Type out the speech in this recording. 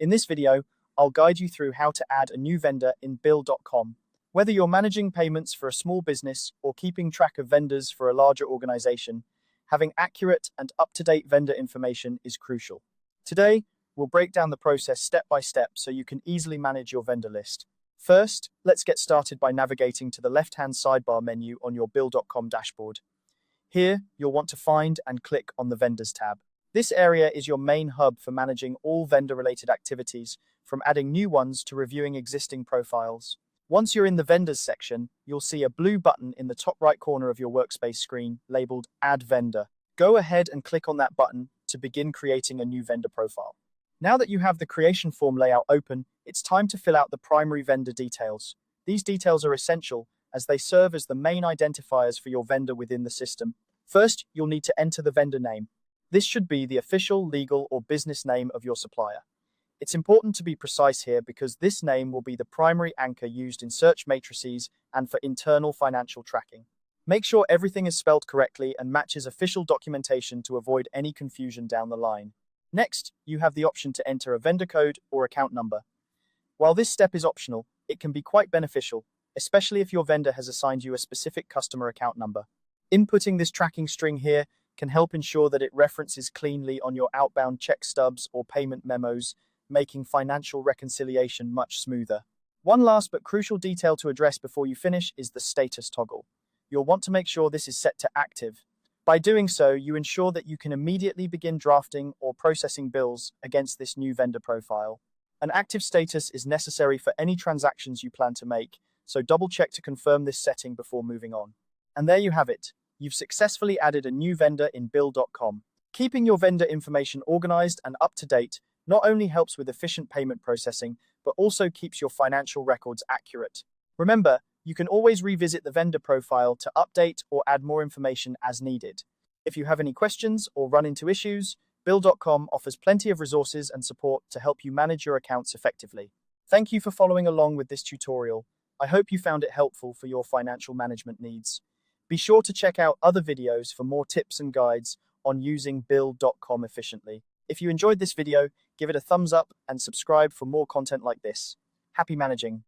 In this video, I'll guide you through how to add a new vendor in Bill.com. Whether you're managing payments for a small business or keeping track of vendors for a larger organization, having accurate and up-to-date vendor information is crucial. Today, we'll break down the process step by step so you can easily manage your vendor list. First, let's get started by navigating to the left-hand sidebar menu on your Bill.com dashboard. Here, you'll want to find and click on the Vendors tab. This area is your main hub for managing all vendor-related activities, from adding new ones to reviewing existing profiles. Once you're in the Vendors section, you'll see a blue button in the top right corner of your workspace screen labeled Add Vendor. Go ahead and click on that button to begin creating a new vendor profile. Now that you have the creation form layout open, it's time to fill out the primary vendor details. These details are essential as they serve as the main identifiers for your vendor within the system. First, you'll need to enter the vendor name. This should be the official, legal, or business name of your supplier. It's important to be precise here because this name will be the primary anchor used in search matrices and for internal financial tracking. Make sure everything is spelled correctly and matches official documentation to avoid any confusion down the line. Next, you have the option to enter a vendor code or account number. While this step is optional, it can be quite beneficial, especially if your vendor has assigned you a specific customer account number. Inputting this tracking string here can help ensure that it references cleanly on your outbound check stubs or payment memos, making financial reconciliation much smoother. One last but crucial detail to address before you finish is the status toggle. You'll want to make sure this is set to active. By doing so, you ensure that you can immediately begin drafting or processing bills against this new vendor profile. An active status is necessary for any transactions you plan to make, so double-check to confirm this setting before moving on. And there you have it. You've successfully added a new vendor in Bill.com. Keeping your vendor information organized and up to date not only helps with efficient payment processing, but also keeps your financial records accurate. Remember, you can always revisit the vendor profile to update or add more information as needed. If you have any questions or run into issues, Bill.com offers plenty of resources and support to help you manage your accounts effectively. Thank you for following along with this tutorial. I hope you found it helpful for your financial management needs. Be sure to check out other videos for more tips and guides on using Bill.com efficiently. If you enjoyed this video, give it a thumbs up and subscribe for more content like this. Happy managing!